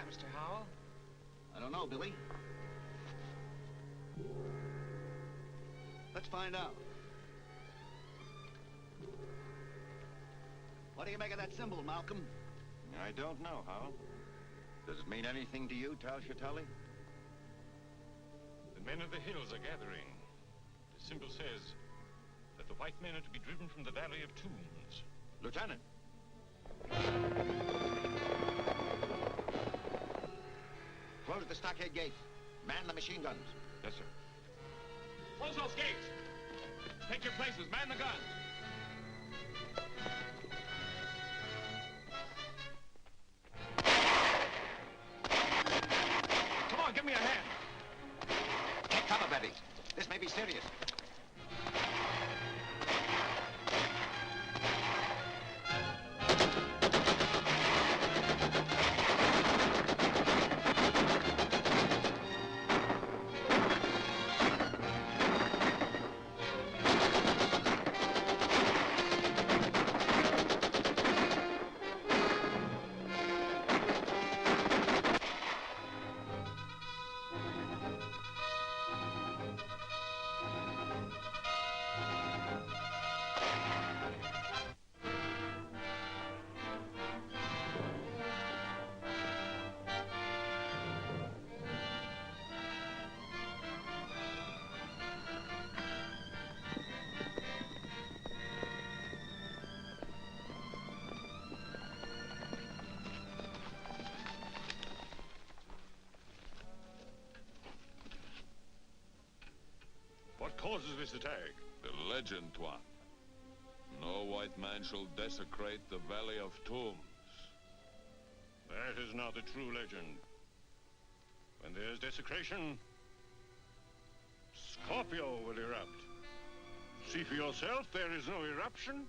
that, Mr. Howell? I don't know, Billy. Let's find out. What do you make of that symbol, Malcolm? I don't know, Howell. Does it mean anything to you, Tal Shatali? The men of the hills are gathering. The symbol says that the white men are to be driven from the Valley of Tombs. Lieutenant! Close the stockade gate. Man the machine guns. Yes, sir. Close those gates. Take your places. Man the guns. Come on, give me a hand. Take cover, Betty. This may be serious. What causes this attack? The legend, Tuan. No white man shall desecrate the Valley of Tombs. That is not the true legend. When there's desecration, Scorpio will erupt. See for yourself, there is no eruption.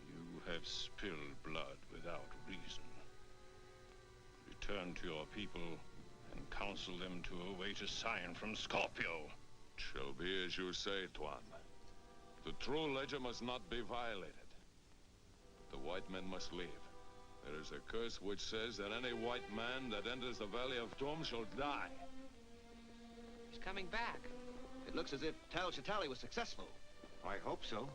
You have spilled blood without reason. Return to your people and counsel them to await a sign from Scorpio. It shall be as you say, Tuan. The true legend must not be violated. The white men must leave. There is a curse which says that any white man that enters the Valley of Tombs shall die. He's coming back. It looks as if Tal Shatali was successful. I hope so.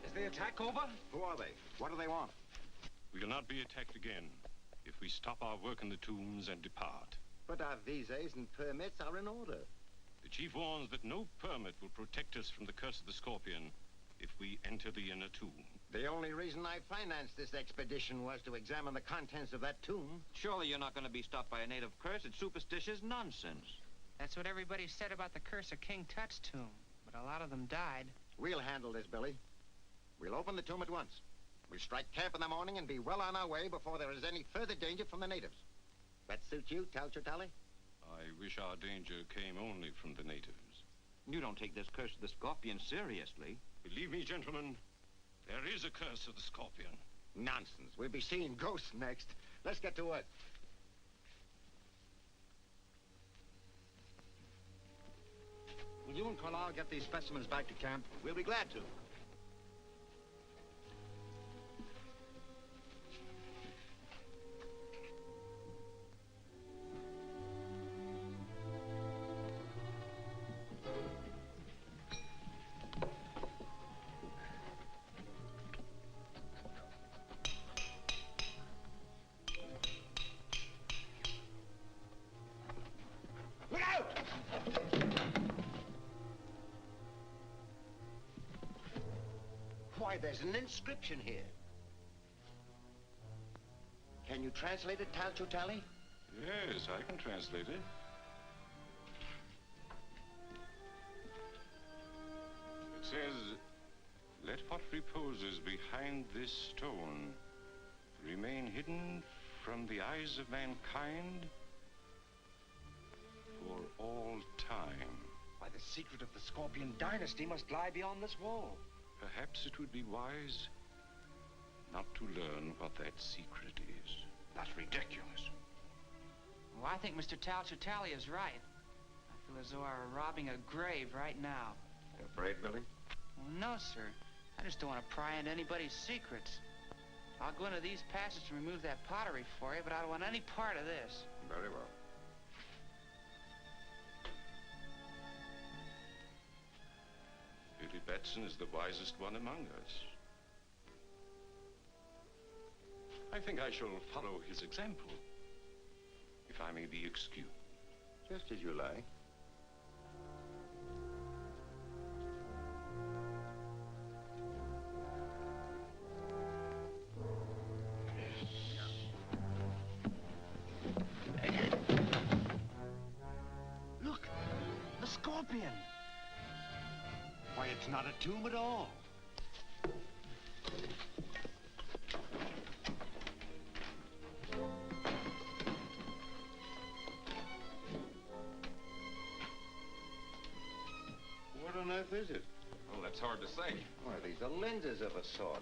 Is the attack over? Who are they? What do they want? We will not be attacked again if we stop our work in the tombs and depart. But our visas and permits are in order. The chief warns that no permit will protect us from the curse of the Scorpion if we enter the inner tomb. The only reason I financed this expedition was to examine the contents of that tomb. Surely you're not going to be stopped by a native curse. It's superstitious nonsense. That's what everybody said about the curse of King Tut's tomb. But a lot of them died. We'll handle this, Billy. We'll open the tomb at once. We'll strike camp in the morning and be well on our way before there is any further danger from the natives. That suit you, Tal Shatali? I wish our danger came only from the natives. You don't take this curse of the Scorpion seriously. Believe me, gentlemen, there is a curse of the Scorpion. Nonsense. We'll be seeing ghosts next. Let's get to work. Will you and Carlisle get these specimens back to camp? We'll be glad to. Look out! Why, there's an inscription here. Can you translate it, Tal Shatali? Yes, I can translate it. It says, let what reposes behind this stone remain hidden from the eyes of mankind for all time. Why, the secret of the Scorpion dynasty must lie beyond this wall. Perhaps it would be wise not to learn what that secret is. That's ridiculous. Well, I think Mr. Tal Shatali is right. I feel as though I were robbing a grave right now. You afraid, Billy? Well, no, sir. I just don't want to pry into anybody's secrets. I'll go into these passages and remove that pottery for you, but I don't want any part of this. Very well. Billy Batson is the wisest one among us. I think I shall follow his example, if I may be excused. Just as you like. Look, the scorpion. Why, it's not a tomb at all. What on earth is it? Well, that's hard to say. Why, these are lenses of a sort.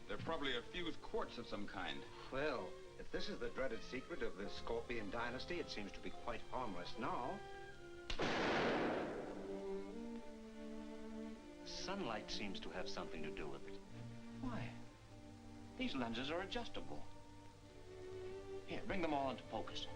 They're probably a fused quartz of some kind. Well, if this is the dreaded secret of the Scorpion dynasty, it seems to be quite harmless now. Sunlight seems to have something to do with it. Why? These lenses are adjustable. Here, bring them all into focus.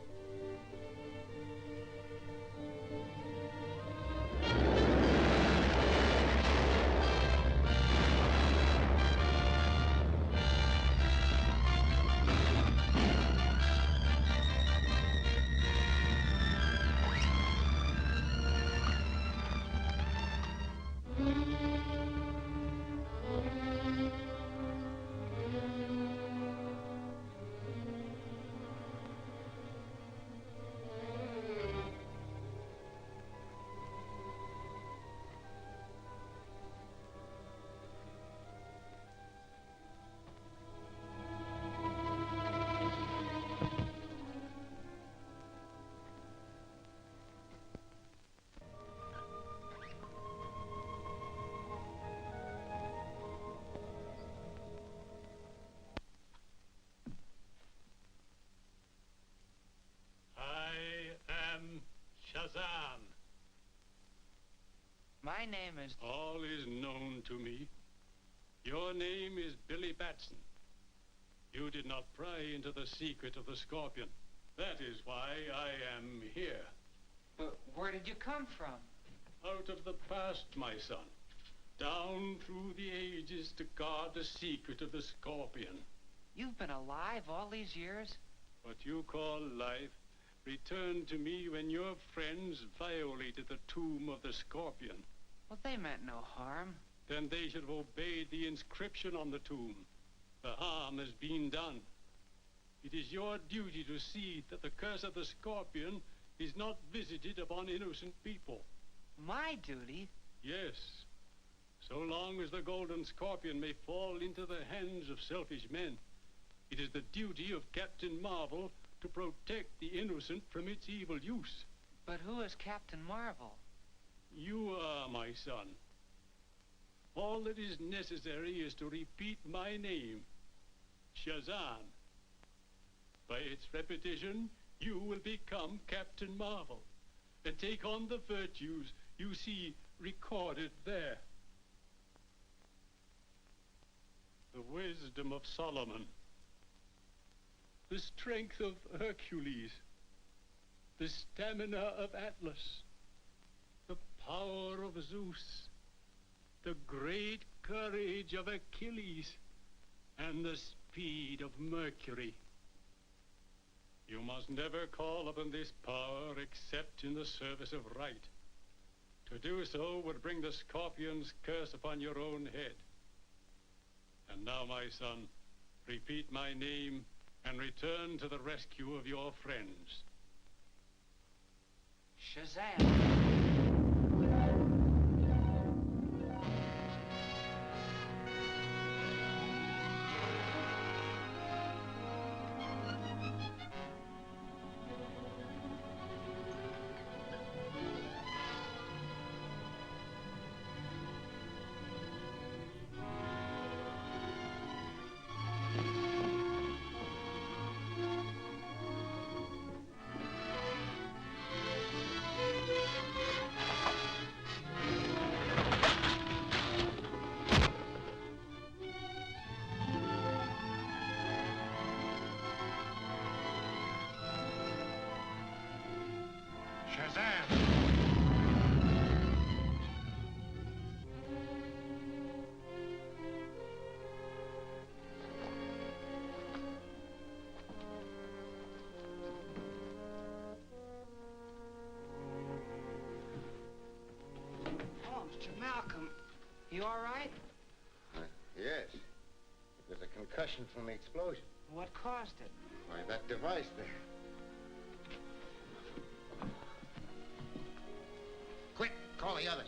Shazam. My name is... All is known to me. Your name is Billy Batson. You did not pry into the secret of the Scorpion. That is why I am here. But where did you come from? Out of the past, my son. Down through the ages to guard the secret of the Scorpion. You've been alive all these years? What you call life returned to me when your friends violated the tomb of the Scorpion. Well, they meant no harm. Then they should have obeyed the inscription on the tomb. The harm has been done. It is your duty to see that the curse of the Scorpion is not visited upon innocent people. My duty? Yes. So long as the Golden Scorpion may fall into the hands of selfish men, it is the duty of Captain Marvel to protect the innocent from its evil use. But who is Captain Marvel? You are, my son. All that is necessary is to repeat my name, Shazam. By its repetition, you will become Captain Marvel and take on the virtues you see recorded there. The wisdom of Solomon, the strength of Hercules, the stamina of Atlas, the power of Zeus, the great courage of Achilles, and the speed of Mercury. You must never call upon this power except in the service of right. To do so would bring the Scorpion's curse upon your own head. And now, my son, repeat my name and return to the rescue of your friends. Shazam! You all right? Yes. There's a concussion from the explosion. What caused it? Why, that device there. Quick, call the others.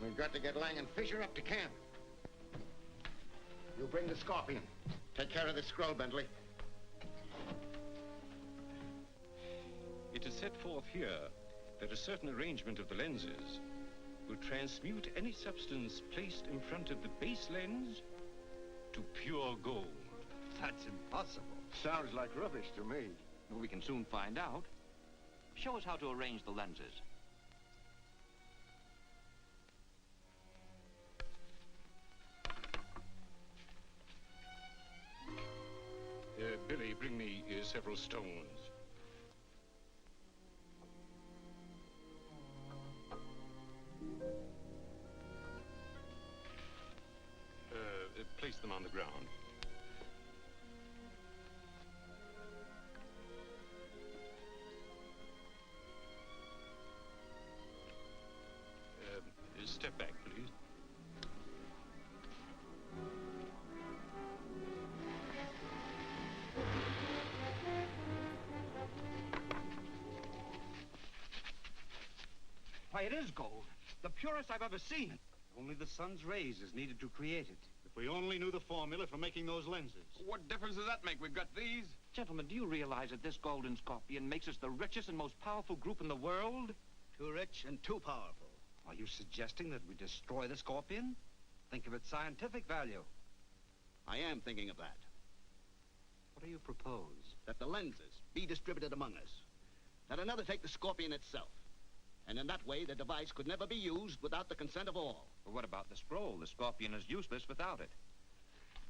We've got to get Lang and Fisher up to camp. You bring the Scorpion. Take care of the scroll, Bentley. It is set forth here that a certain arrangement of the lenses will transmute any substance placed in front of the base lens to pure gold. That's impossible. Sounds like rubbish to me. Well, we can soon find out. Show us how to arrange the lenses. Billy, bring me several stones. Place them on the ground. Step back, please. Why, it is gold. The purest I've ever seen. Only the sun's rays is needed to create it. If we only knew the formula for making those lenses. What difference does that make? We've got these. Gentlemen, do you realize that this golden scorpion makes us the richest and most powerful group in the world? Too rich and too powerful. Are you suggesting that we destroy the Scorpion? Think of its scientific value. I am thinking of that. What do you propose? That the lenses be distributed among us. That another take the Scorpion itself. And in that way, the device could never be used without the consent of all. But what about the scroll? The scorpion is useless without it.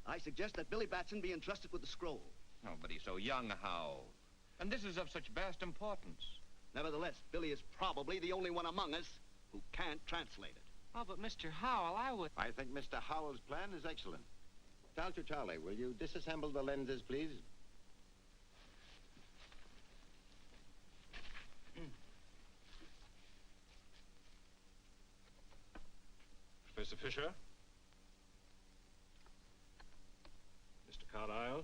I suggest that Billy Batson be entrusted with the scroll. Oh, but he's so young, Hal. And this is of such vast importance. Nevertheless, Billy is probably the only one among us who can't translate it. Oh, but Mr. Howell, I think Mr. Howell's plan is excellent. Dr. Charlie, will you disassemble the lenses, please? Professor Fisher? Mr. Carlyle?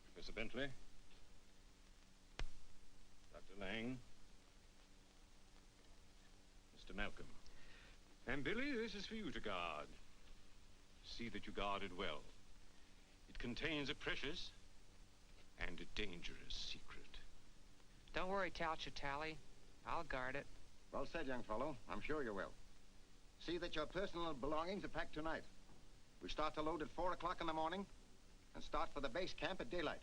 Professor Bentley? Dr. Lang? Mr. Malcolm? And Billy, this is for you to guard. See that you guard it well. It contains a precious and a dangerous secret. Don't worry, Talchatali. I'll guard it. Well said, young fellow. I'm sure you will. See that your personal belongings are packed tonight. We start to load at 4 o'clock in the morning and start for the base camp at daylight.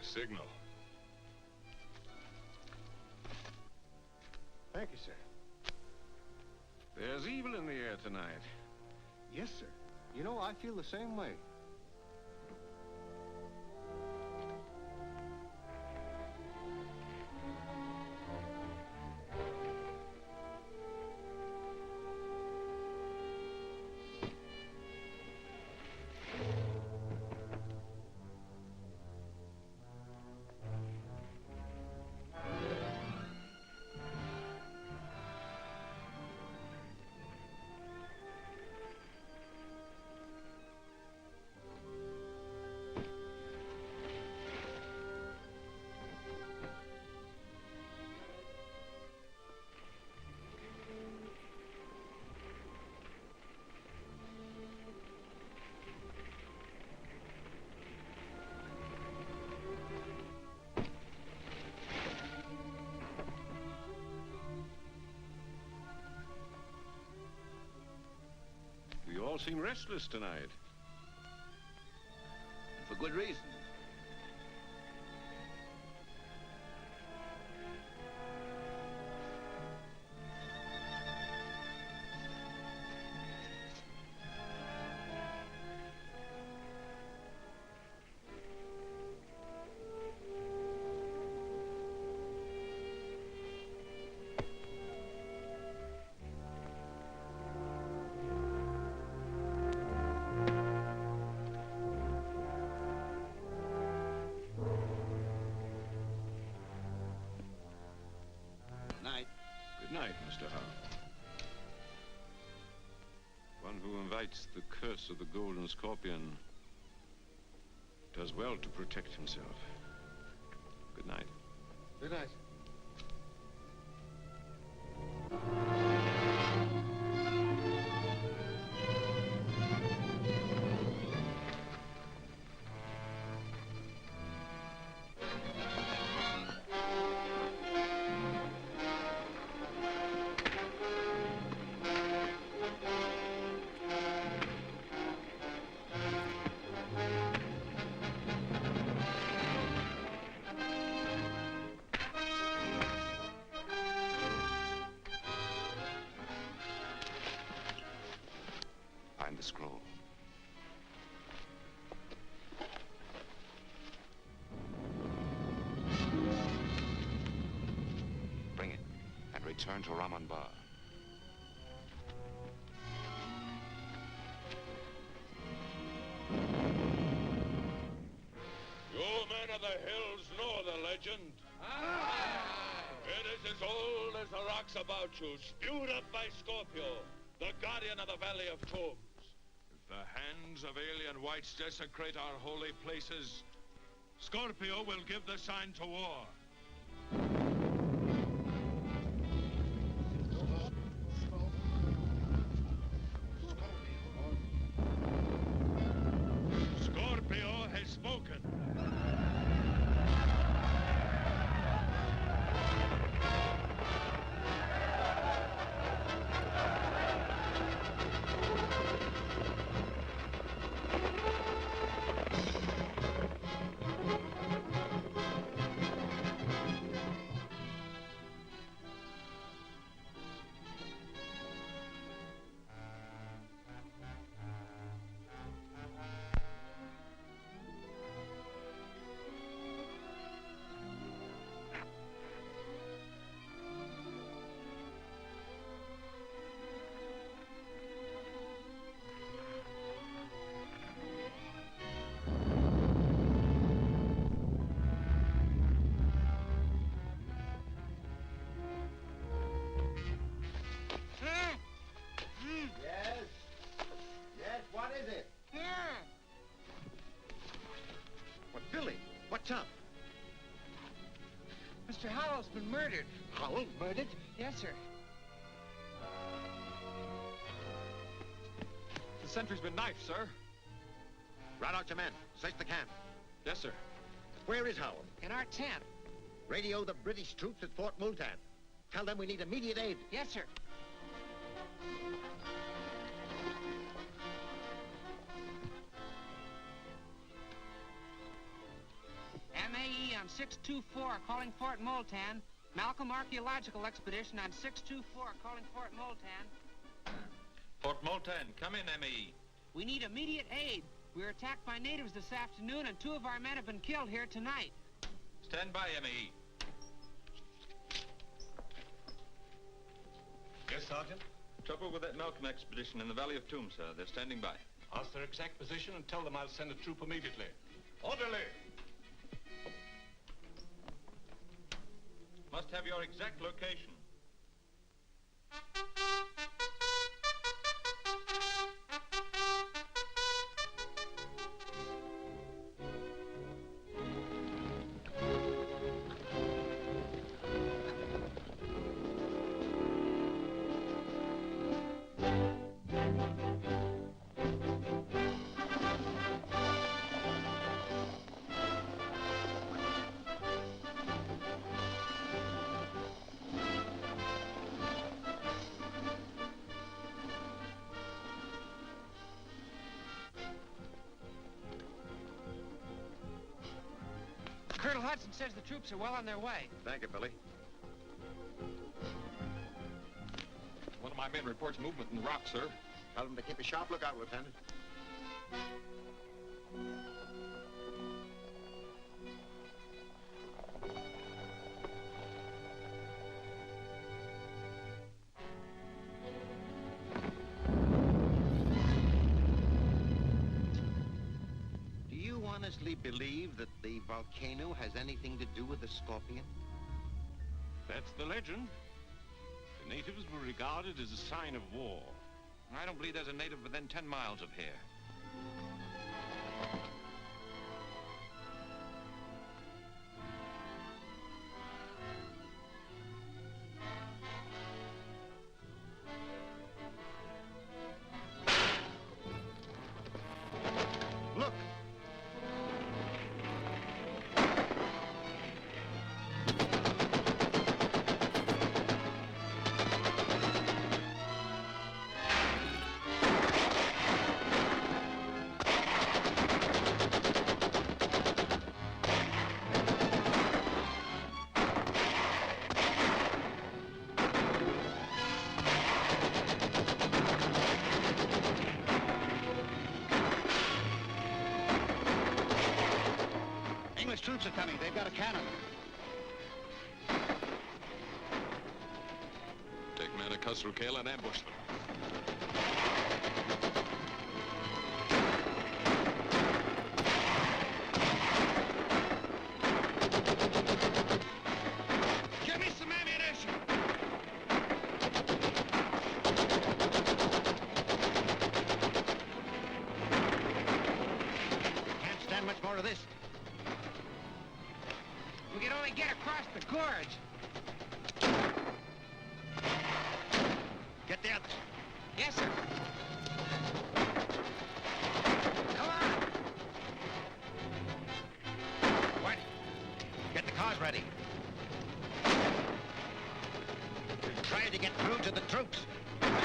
Signal. Thank you, sir. There's evil in the air tonight. Yes, sir. You know, I feel the same way. You all seem restless tonight. For good reason. Good night, Mr. Howe. One who invites the curse of the Golden Scorpion does well to protect himself. Good night. Good night. Find the scroll. Bring it and return to Raman Bar. You men of the hills know the legend. It is as old as the rocks about you, spewed up by Scorpio, the guardian of the Valley of Tombs. If the hands of alien whites desecrate our holy places, Scorpio will give the sign to war. Scorpio has spoken. What's up? Mr. Howell's been murdered. Howell murdered? Yes, sir. The sentry's been knifed, sir. Rout out your men. Search the camp. Yes, sir. Where is Howell? In our tent. Radio the British troops at Fort Multan. Tell them we need immediate aid. Yes, sir. MAE on 624 calling Fort Multan. Malcolm Archaeological Expedition on 624 calling Fort Multan. Fort Multan, come in, MAE. We need immediate aid. We were attacked by natives this afternoon, and 2 of our men have been killed here tonight. Stand by, MAE. Yes, Sergeant? Trouble with that Malcolm expedition in the Valley of Tombs, sir. They're standing by. Ask their exact position and tell them I'll send a troop immediately. Orderly! Must have your exact location. Colonel Hudson says the troops are well on their way. Thank you, Billy. One of my men reports movement in the rocks, sir. Tell them to keep a sharp lookout, Lieutenant. Do you honestly believe that the volcano has anything to do with the Scorpion? That's the legend. Natives were regarded as a sign of war. I don't believe there's a native within 10 miles of here. Look! English troops are coming. They've got a cannon. Take men at Khosrow and ambush them. Give me some ammunition! Can't stand much more of this. We can only get across the gorge. Get the others. Yes, sir. Come on. What? Get the cars ready. We're trying to get through to the troops. Come on.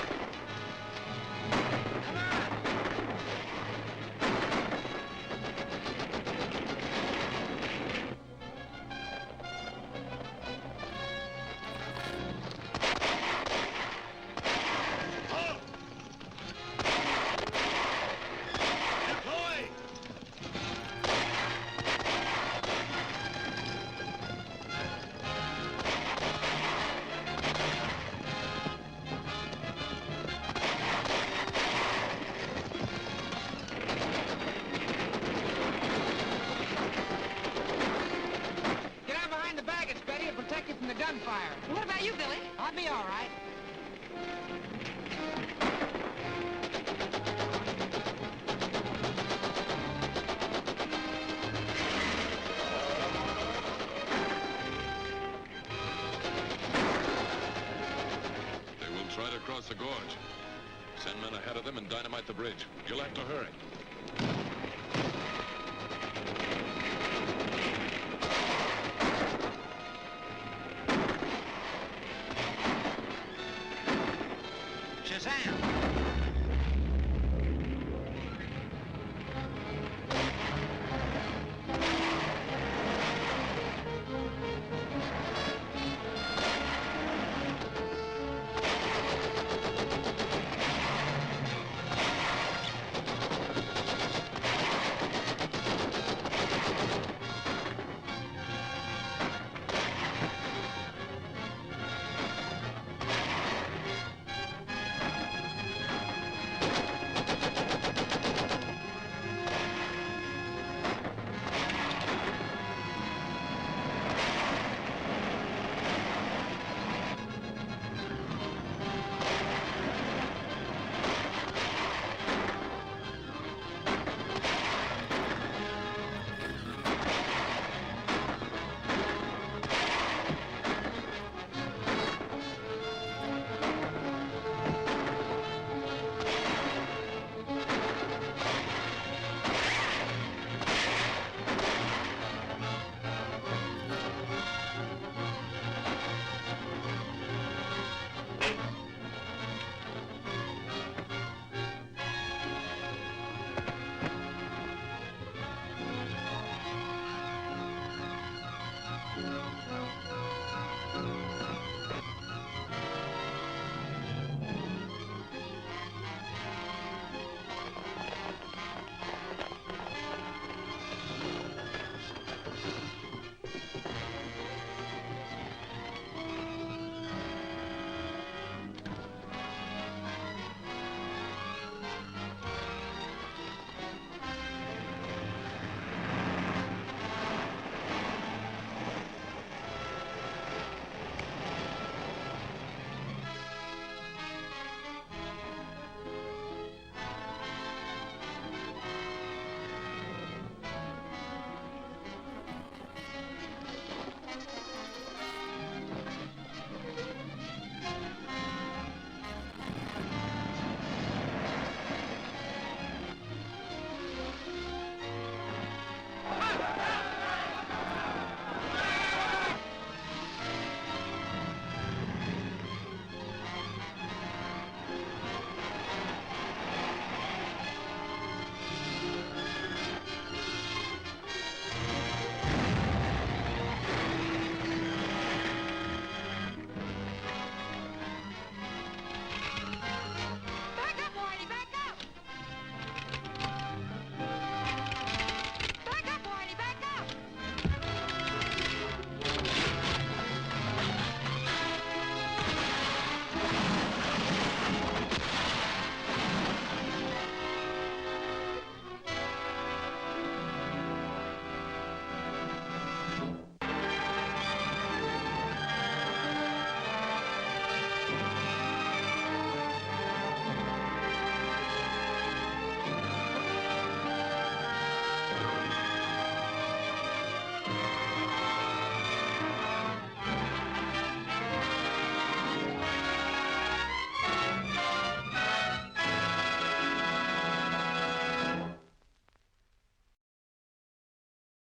Get out behind the baggage, Betty, and protect you from the gunfire. What about you, Billy? I'll be all right. They will try to cross the gorge. Send men ahead of them and dynamite the bridge. You'll have to hurry.